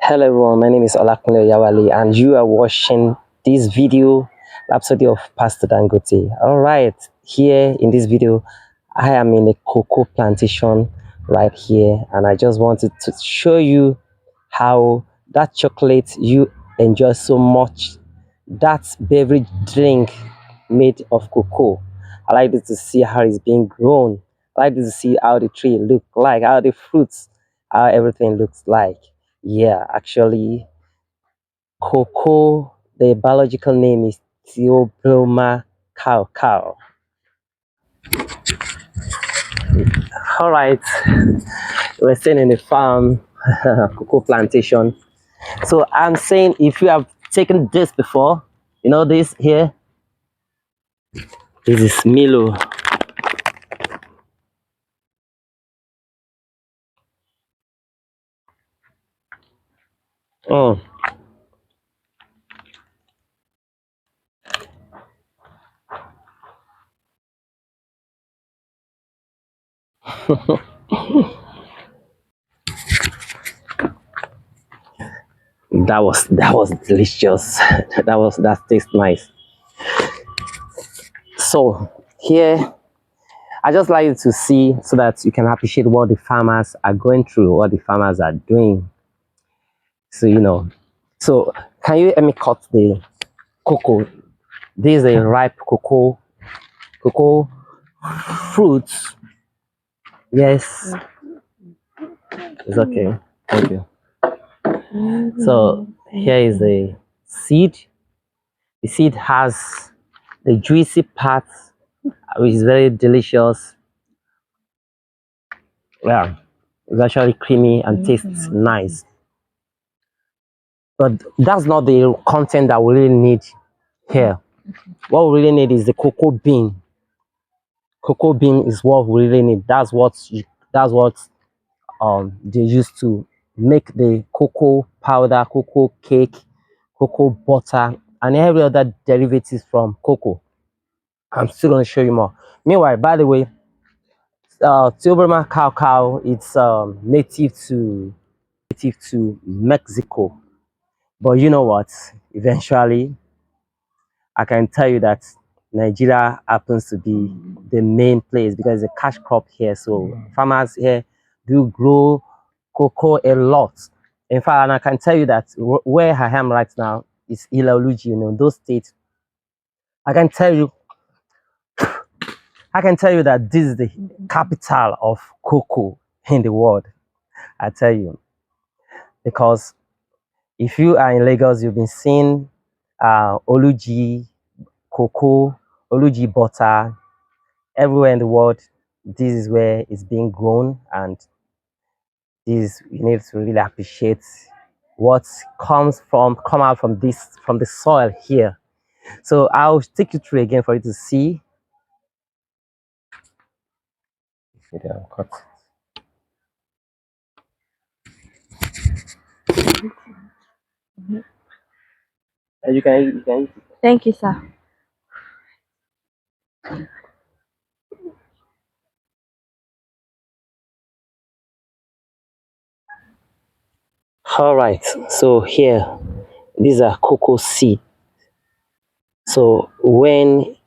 Hello everyone, my name is Olakunle Yawale and you are watching this video Rhapsody of Pastor Dangote. Alright, here in this video, I am in a cocoa plantation right here and I just wanted to show you how that chocolate you enjoy so much, that beverage drink made of cocoa. I like this to see how it's being grown. I like this to see how the tree look like, how the fruits, how everything looks like. Yeah, actually, cocoa, the biological name is Theobroma cow. All right, we're staying in the farm, cocoa plantation. So I'm saying if you have taken this before, you know this here, this is Milo. Oh, that was delicious. That tastes nice. So here I just like you to see so that you can appreciate what the farmers are going through, what the farmers are doing. So so can you let me cut the cocoa? This is a ripe cocoa fruits. Yes, it's okay. Thank you. So here is the seed. The seed has the juicy part, which is very delicious. Yeah, it's actually creamy and tastes nice. But that's not the content that we really need here. What we really need is the cocoa bean. Cocoa bean is what we really need. That's what they use to make the cocoa powder, cocoa cake, cocoa butter, and every other derivatives from cocoa. I'm still going to show you more. Meanwhile, by the way, Tilburma cow, it's native to Mexico. But you know what? Eventually, I can tell you that Nigeria happens to be the main place because it's a cash crop here. So farmers here do grow cocoa a lot. In fact, and I can tell you that where I am right now is Ilaoluji, those states. I can tell you, I can tell you that this is the capital of cocoa in the world. I tell you, because if you are in Lagos, you've been seeing Oluji cocoa, Oluji butter, everywhere in the world. This is where it's being grown, and this you need to really appreciate what come out from the soil here. So I'll take you through again for you to see. Cut. You can. Thank you, sir. All right. So here, these are cocoa seed. So when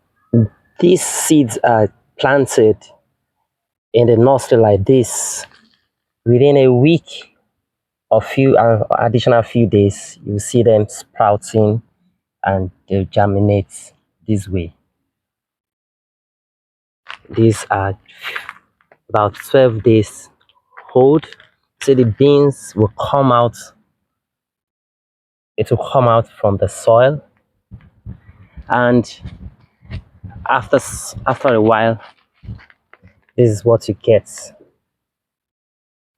these seeds are planted in the nursery like this, within a week or few additional few days, you see them sprouting and they germinate this way. These are about 12 days old. So the beans will come out. It will come out from the soil, and after a while, this is what you get.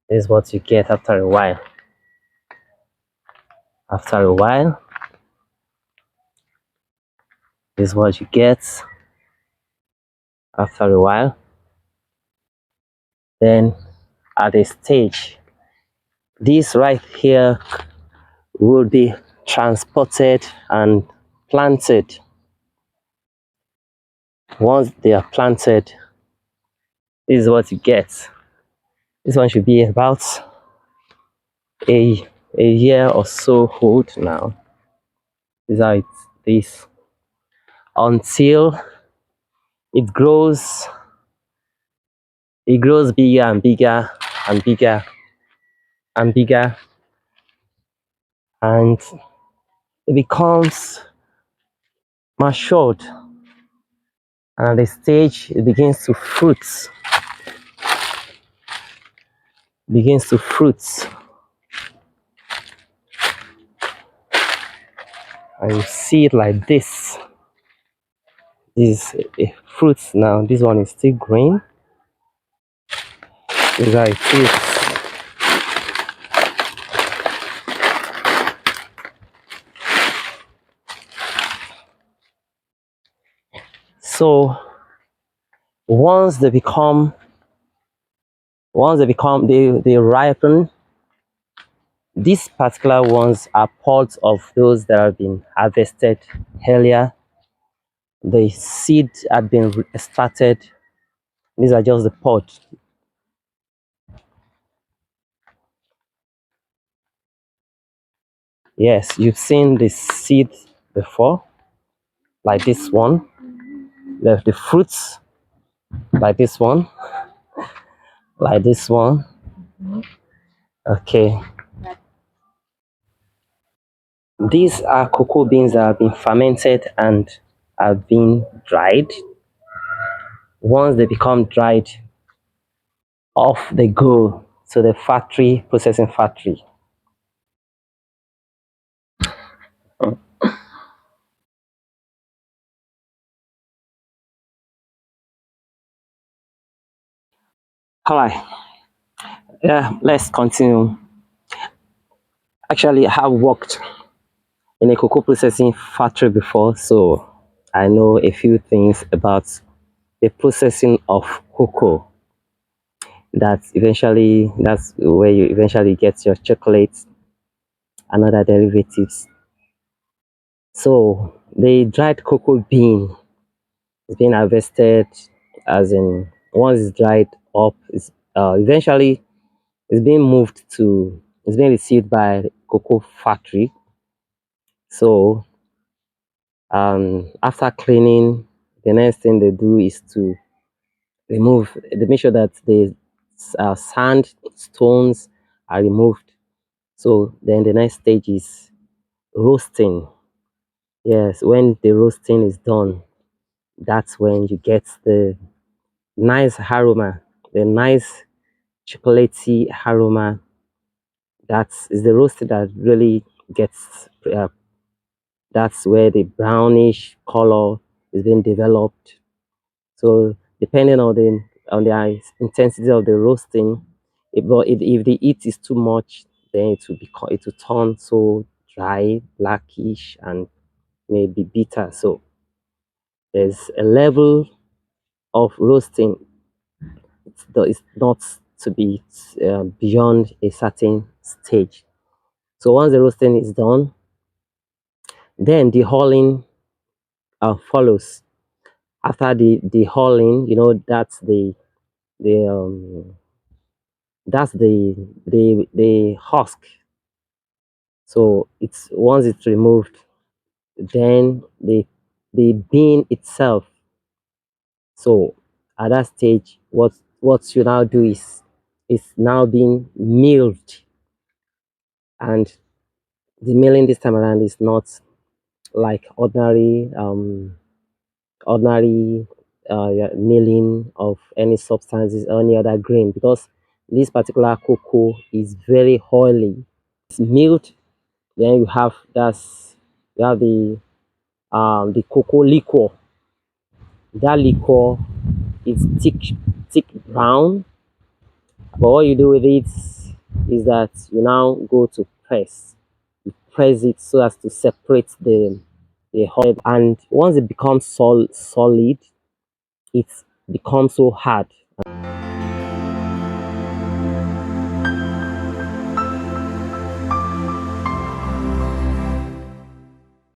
This is what you get after a while. After a while, this is what you get. After a while, then at a stage, this right here will be transported and planted. Once they are planted, this is what you get. This one should be about a a year or so old now. This is how it is until it grows. It grows bigger and bigger and bigger and bigger, and it becomes matured. And at the stage it begins to fruits, and you see it like this. This is a fruits now. This one is still green. This is how it is. So once they become they ripen. These particular ones are pods of those that have been harvested earlier. The seed had been extracted. These are just the pods. Yes, you've seen the seed before, like this one. The fruits, like this one, like this one. Okay. These are cocoa beans that have been fermented and have been dried. Once they become dried, off they go to the factory, processing factory. All right, yeah, let's continue. Actually, I have worked in a cocoa processing factory before, so I know a few things about the processing of cocoa. That's where you eventually get your chocolate and other derivatives. So the dried cocoa bean is being harvested, as in once it's dried up, eventually it's being received by the cocoa factory. So after cleaning, the next thing they do is to they make sure that the sand stones are removed. So then the next stage is roasting. Yes, when the roasting is done, that's when you get the nice aroma, the nice chocolatey aroma. That is the roasting that really gets. That's where the brownish color is being developed. So depending on the intensity of the roasting, if the heat is too much, then it will turn so dry, blackish, and maybe bitter. So there's a level of roasting. It's not to be beyond a certain stage. So once the roasting is done, then the hulling follows. After the hulling, the that's the husk. So it's once it's removed, then the bean itself. So at that stage, what you now do is it's now being milled, and the milling this time around is not like ordinary yeah, milling of any substances or any other grain, because this particular cocoa is very oily. It's milled, then you have the cocoa liquor. That liquor is thick brown. But what you do with it is that you now go to press. You press it so as to separate the oil. And once it becomes solid, it becomes so hard.